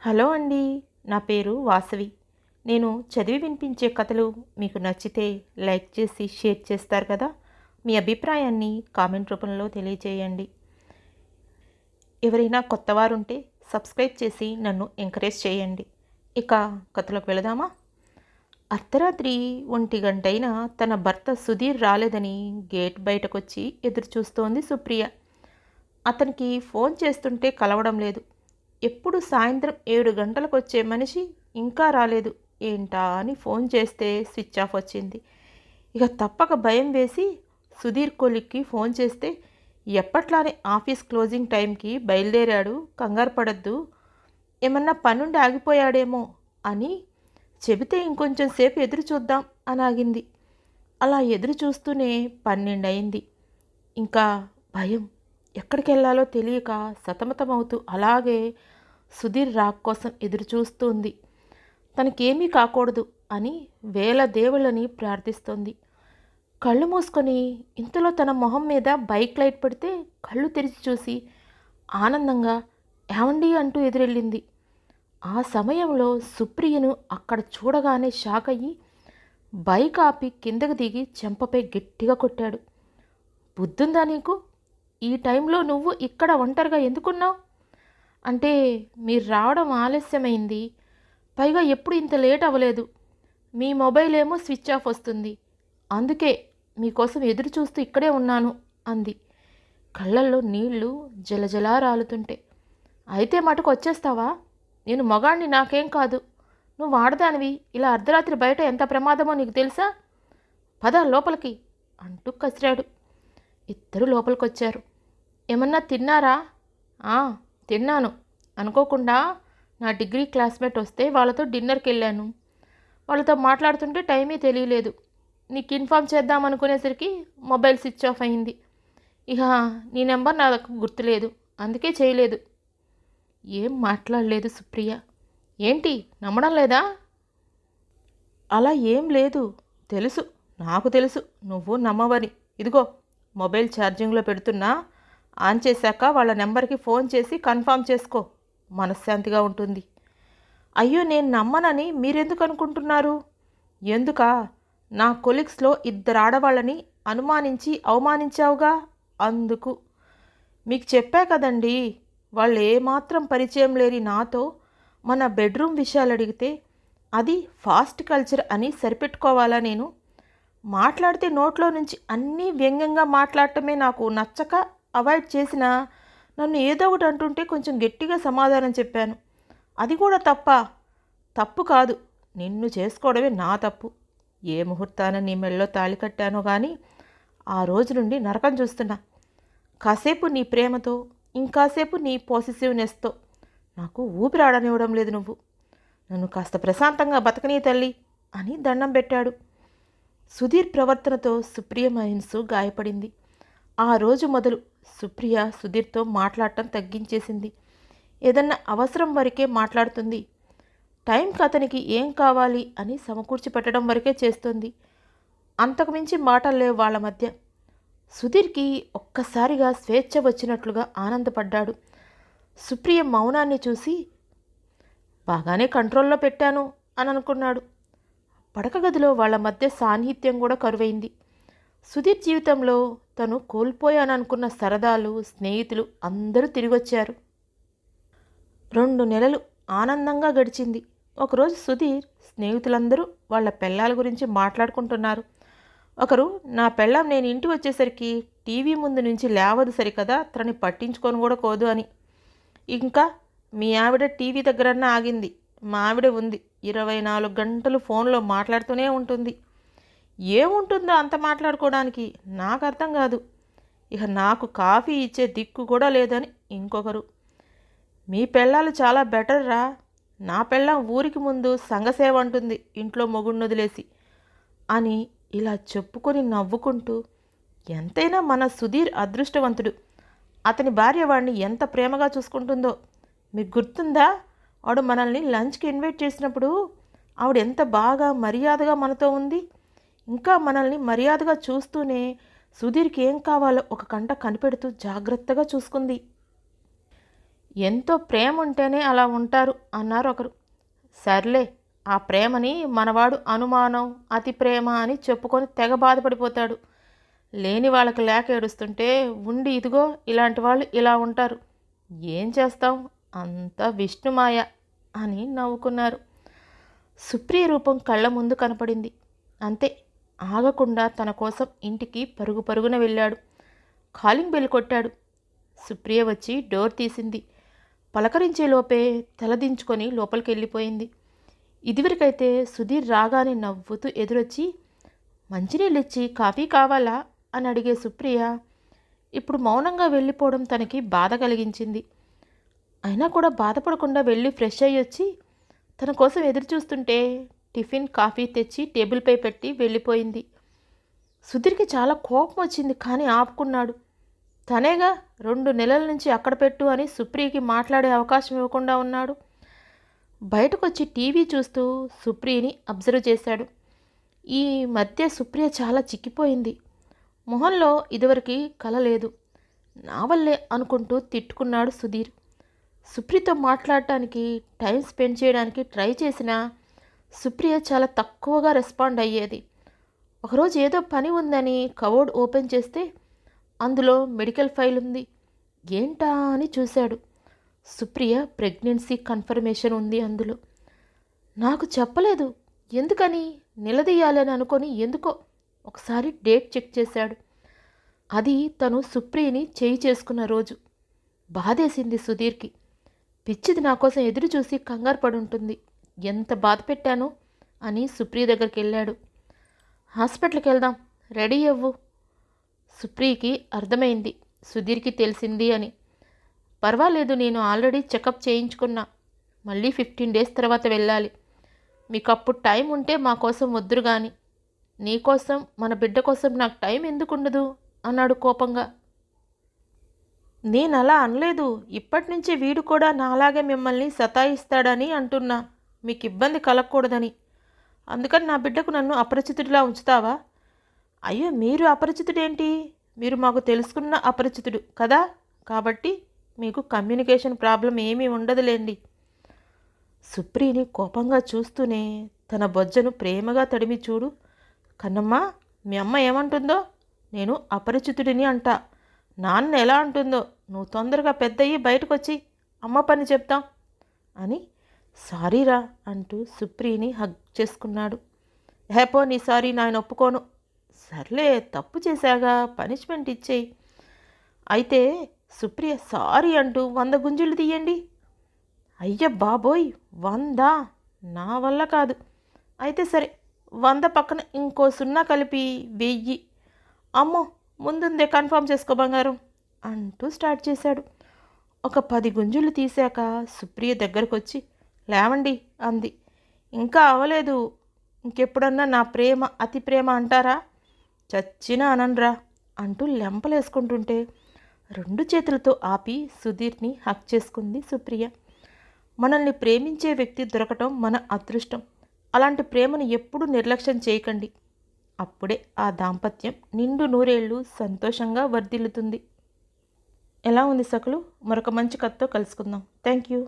Hello అండి. నా పేరు వాసవి. నేను చదివి వినిపించే కథలు మీకు నచ్చితే లైక్ చేసి షేర్ చేస్తారు కదా. మీ అభిప్రాయాన్ని కామెంట్ రూపంలో తెలియజేయండి. ఎవరైనా కొత్తవారుంటే సబ్స్క్రైబ్ చేసి నన్ను ఎంకరేజ్ చేయండి. ఇక కథలోకి వెళదామా? అర్ధరాత్రి 1 గంటైనా తన భర్త సుధీర్ రాలేదని గేట్ బయటకొచ్చి ఎదురు చూస్తోంది సుప్రియ. అతనికి ఫోన్ చేస్తుంటే కలవడం లేదు. ఎప్పుడు సాయంత్రం 7 గంటలకు వచ్చే మనిషి ఇంకా రాలేదు. ఏంటా అని ఫోన్ చేస్తే స్విచ్ ఆఫ్ వచ్చింది. ఇక తప్పక భయం వేసి సుధీర్ కొలిక్కి ఫోన్ చేస్తే ఎప్పట్లానే ఆఫీస్ క్లోజింగ్ టైంకి బయలుదేరాడు, కంగారు పడద్దు, ఏమన్నా పనుండి ఆగిపోయాడేమో అని చెబితే ఇంకొంచెం సేపు ఎదురు చూద్దాం అని ఆగింది. అలా ఎదురు చూస్తూనే 12 అయింది. ఇంకా భయం. ఎక్కడికి వెళ్ళాలో తెలియక సతమతమవుతూ అలాగే సుధీర్ రాక్ కోసం ఎదురు చూస్తుంది. తనకేమీ కాకూడదు అని వేల దేవుళ్ళని ప్రార్థిస్తోంది. కళ్ళు మూసుకొని ఇంతలో తన మొహం మీద బైక్ లైట్ పడితే కళ్ళు తెరిచి చూసి ఆనందంగా ఏమండి అంటూ ఎదురెళ్ళింది. ఆ సమయంలో సుప్రియను అక్కడ చూడగానే షాక్ అయ్యి బైక్ ఆపి కిందకు దిగి చెంపపై గట్టిగా కొట్టాడు. బుద్ధుందా నీకు? ఈ టైంలో నువ్వు ఇక్కడ ఒంటరిగా ఎందుకున్నావు? అంటే మీరు రావడం ఆలస్యమైంది, పైగా ఎప్పుడు ఇంత లేట్ అవ్వలేదు, మీ మొబైల్ ఏమో స్విచ్ ఆఫ్ వస్తుంది, అందుకే మీకోసం ఎదురు చూస్తూ ఇక్కడే ఉన్నాను అంది. కళ్ళల్లో నీళ్లు జలజలా రాలుతుంటే. అయితే మటుకు వచ్చేస్తావా? నేను మగాణ్ణి, నాకేం కాదు, నువ్వు ఆడదానివి, ఇలా అర్ధరాత్రి బయట ఎంత ప్రమాదమో నీకు తెలుసా? పద లోపలికి అంటూ కసిరాడు. ఇద్దరు లోపలికొచ్చారు. ఏమన్నా తిన్నారా? తిన్నాను. అనుకోకుండా నా డిగ్రీ క్లాస్మేట్ వస్తే వాళ్ళతో డిన్నర్కి వెళ్ళాను. వాళ్ళతో మాట్లాడుతుంటే టైమే తెలియలేదు. నీకు ఇన్ఫామ్ చేద్దాం అనుకునేసరికి మొబైల్ స్విచ్ ఆఫ్ అయింది. ఇక నీ నెంబర్ నాకు గుర్తులేదు, అందుకే చేయలేదు. ఏం మాట్లాడలేదు సుప్రియ. ఏంటి నమ్మడం లేదా? అలా ఏం లేదు. తెలుసు, నాకు తెలుసు నువ్వు నమ్మవని. ఇదిగో మొబైల్ ఛార్జింగ్లో పెడుతున్నా, ఆన్ చేశాక వాళ్ళ నెంబర్కి ఫోన్ చేసి కన్ఫామ్ చేసుకో, మనశ్శాంతిగా ఉంటుంది. అయ్యో, నేను నమ్మనని మీరెందుకు అనుకుంటున్నారు? ఎందుకా? నా కొలీగ్స్లో 2 ఆడవాళ్ళని అనుమానించి అవమానించావుగా, అందుకు. మీకు చెప్పా కదండి, వాళ్ళు ఏమాత్రం పరిచయం లేని నాతో మన బెడ్రూమ్ విషయాలు అడిగితే అది ఫాస్ట్ కల్చర్ అని సరిపెట్టుకోవాలా నేను? మాట్లాడితే నోట్లో నుంచి అన్నీ వ్యంగ్యంగా మాట్లాడటమే నాకు నచ్చక అవాయిడ్ చేసినా నన్ను ఏదో ఒకటి అంటుంటే కొంచెం గట్టిగా సమాధానం చెప్పాను. అది కూడా తప్పు కాదు, నిన్ను చేసుకోవడమే నా తప్పు. ఏ ముహూర్తాన నీ మెళ్ళలో తాళి కట్టానో కానీ ఆ రోజు నుండి నరకం చూస్తున్నా. కాసేపు నీ ప్రేమతో, ఇంకాసేపు నీ పాసిటివ్నెస్తో నాకు ఊపిరాడనివ్వడం లేదు నువ్వు. నన్ను కాస్త ప్రశాంతంగా బతకనీ తల్లి అని దండం పెట్టాడు. సుధీర్ ప్రవర్తనతో సుప్రియ మనసు గాయపడింది. ఆ రోజు మొదలు సుప్రియ సుధీర్తో మాట్లాడటం తగ్గించేసింది. ఏదన్నా అవసరం వరకే మాట్లాడుతుంది. టైంకి అతనికి ఏం కావాలి అని సమకూర్చి పెట్టడం వరకే చేస్తుంది. అంతకుమించి మాటలు లేవు వాళ్ళ మధ్య. సుధీర్కి ఒక్కసారిగా స్వేచ్ఛ వచ్చినట్లుగా ఆనందపడ్డాడు. సుప్రియ మౌనాన్ని చూసి బాగానే కంట్రోల్లో పెట్టాను అని అనుకున్నాడు. పడక గదిలో వాళ్ళ మధ్య సాన్నిహిత్యం కూడా కరువైంది. సుధీర్ జీవితంలో తను కోల్పోయాననుకున్న సరదాలు, స్నేహితులు అందరూ తిరిగొచ్చారు. 2 నెలలు ఆనందంగా గడిచింది. ఒకరోజు సుధీర్ స్నేహితులందరూ వాళ్ళ పెళ్ళాల గురించి మాట్లాడుకుంటున్నారు. ఒకరు, నా పెళ్ళాం నేను ఇంటికి వచ్చేసరికి టీవీ ముందు నుంచి లేవదు సరికదా, తనని పట్టించుకొని కూడా కోదు అని. ఇంకా మీ ఆవిడ టీవీ దగ్గరన్నా ఆగింది, మా ఆవిడ ఉంది 24 గంటలు ఫోన్లో మాట్లాడుతూనే ఉంటుంది. ఏముంటుందో అంత మాట్లాడుకోవడానికి, నాకు అర్థం కాదు. ఇక నాకు కాఫీ ఇచ్చే దిక్కు కూడా లేదని ఇంకొకరు. మీ పెళ్ళాలు చాలా బెటర్ రా, నా పెళ్ళాం ఊరికి ముందు సంఘసేవ అంటుంది ఇంట్లో మొగుడిని వదిలేసి అని ఇలా చెప్పుకొని నవ్వుకుంటూ. ఎంతైనా మన సుధీర్ అదృష్టవంతుడు. అతని భార్య వాడిని ఎంత ప్రేమగా చూసుకుంటుందో మీకు గుర్తుందా? వాడు మనల్ని లంచ్కి ఇన్వైట్ చేసినప్పుడు ఆవిడ ఎంత బాగా మర్యాదగా మనతో ఉంది. ఇంకా మనల్ని మర్యాదగా చూస్తూనే సుధీర్కి ఏం కావాలో ఒక కంట కనిపెడుతూ జాగ్రత్తగా చూసుకుంది. ఎంతో ప్రేమ ఉంటేనే అలా ఉంటారు అన్నారు ఒకరు. సర్లే, ఆ ప్రేమని మనవాడు అనుమానం, అతి ప్రేమ అని చెప్పుకొని తెగ బాధపడిపోతాడు. లేని వాళ్ళకి లేక ఏడుస్తుంటే ఉండి ఇదిగో ఇలాంటి వాళ్ళు ఇలా ఉంటారు. ఏం చేస్తాం, అంతా విష్ణుమాయ అని నవ్వుకున్నారు. సుప్రియ రూపం కళ్ళ ముందు కనపడింది. అంతే, ఆగకుండా తన కోసం ఇంటికి పరుగు పరుగున వెళ్ళాడు. కాలింగ్ బెల్ కొట్టాడు. సుప్రియ వచ్చి డోర్ తీసింది. పలకరించే లోపే తలదించుకొని లోపలికి వెళ్ళిపోయింది. ఇదివరకైతే సుధీర్ రాగానే నవ్వుతూ ఎదురొచ్చి మంచినీళ్ళిచ్చి కాఫీ కావాలా అని అడిగే సుప్రియ ఇప్పుడు మౌనంగా వెళ్ళిపోవడం తనకి బాధ కలిగించింది. అయినా కూడా బాధపడకుండా వెళ్ళి ఫ్రెష్ అయ్యి వచ్చి తన కోసం ఎదురు చూస్తుంటే టిఫిన్ కాఫీ తెచ్చి టేబుల్పై పెట్టి వెళ్ళిపోయింది. సుధీర్కి చాలా కోపం వచ్చింది, కానీ ఆపుకున్నాడు. తనేగా 2 నెలల నుంచి అక్కడ పెట్టు అని సుప్రియకి మాట్లాడే అవకాశం ఇవ్వకుండా ఉన్నాడు. బయటకొచ్చి టీవీ చూస్తూ సుప్రియని అబ్జర్వ్ చేశాడు. ఈ మధ్య సుప్రియ చాలా చిక్కిపోయింది. మొహంలో ఇదివరకు కల లేదు. నా వల్లే అనుకుంటూ తిట్టుకున్నాడు సుధీర్. సుప్రియతో మాట్లాడటానికి, టైం స్పెండ్ చేయడానికి ట్రై చేసినా సుప్రియ చాలా తక్కువగా రెస్పాండ్ అయ్యేది. ఒకరోజు ఏదో పని ఉందని కబోర్డ్ ఓపెన్ చేస్తే అందులో మెడికల్ ఫైల్ ఉంది. ఏంటా అని చూశాడు. సుప్రియ ప్రెగ్నెన్సీ కన్ఫర్మేషన్ ఉంది అందులో. నాకు చెప్పలేదు, ఎందుకని నిలదీయాలని అనుకొని ఎందుకో ఒకసారి డేట్ చెక్ చేశాడు. అది తను సుప్రియని చేయి చేసుకున్న రోజు. బాధేసింది సుధీర్కి. పిచ్చిది నా కోసం ఎదురు చూసి కంగారు పడుంటుంది, ఎంత బాధ పెట్టాను అని సుప్రియ దగ్గరికి వెళ్ళాడు. హాస్పిటల్కి వెళ్దాం, రెడీ అవ్వు. సుప్రియకి అర్థమైంది సుధీర్కి తెలిసింది అని. పర్వాలేదు, నేను ఆల్రెడీ చెకప్ చేయించుకున్నా, మళ్ళీ 15 డేస్ తర్వాత వెళ్ళాలి. మీకు అప్పుడు టైం ఉంటే మా కోసం వద్దురు కానీ, నీకోసం మన బిడ్డ కోసం నాకు టైం ఎందుకు ఉండదు అన్నాడు కోపంగా. నేను అలా అనలేదు, ఇప్పటి నుంచి వీడు కూడా నాలాగే మిమ్మల్ని సతాయిస్తాడని అంటున్నా, మీకు ఇబ్బంది కలగకూడదని. అందుకని నా బిడ్డకు నన్ను అపరిచితుడిలా ఉంచుతావా? అయ్యో, మీరు అపరిచితుడేంటి, మీరు మాకు తెలుసుకున్న అపరిచితుడు కదా, కాబట్టి మీకు కమ్యూనికేషన్ ప్రాబ్లం ఏమీ ఉండదులేండి. సుప్రియని కోపంగా చూస్తూనే తన బొజ్జను ప్రేమగా తడిమి చూడు. కన్నమ్మ, మీ అమ్మ ఏమంటుందో, నేను అపరిచితుడిని అంటా. నాన్న ఎలా అంటుందో, నువ్వు తొందరగా పెద్దయ్యి బయటకు వచ్చి అమ్మ పని చెప్తాం అని సారీరా అంటూ సుప్రియని హగ్ చేసుకున్నాడు. హేపో, నీ సారీ నాయన ఒప్పుకోను. సర్లే, తప్పు చేశాగా, పనిష్మెంట్ ఇచ్చేయి. అయితే సుప్రియ సారీ అంటూ 100 గుంజులు తీయండి. అయ్య బాబోయ్, 100? నా వల్ల కాదు. అయితే సరే, 100 పక్కన ఇంకో 0 కలిపి 1000. అమ్మో, ముందుందే కన్ఫర్మ్ చేసుకో బంగారం అంటూ స్టార్ట్ చేశాడు. ఒక 10 గుంజులు తీశాక సుప్రియ దగ్గరకు వచ్చి లేవండి అంది. ఇంకా అవలేదు, ఇంకెప్పుడన్నా నా ప్రేమ అతి ప్రేమ అంటారా? చచ్చినా అనన్రా అంటూ లెంపలేసుకుంటుంటే 2 చేతులతో ఆపి సుధీర్ని హక్ చేసుకుంది సుప్రియ. మనల్ని ప్రేమించే వ్యక్తి దొరకటం మన అదృష్టం. అలాంటి ప్రేమను ఎప్పుడూ నిర్లక్ష్యం చేయకండి. అప్పుడే ఆ దాంపత్యం నిండు నూరేళ్లు సంతోషంగా వర్ధిల్లుతుంది. ఎలా ఉంది సకులు? మరొక మంచి కథతో కలుసుకుందాం. Thank you.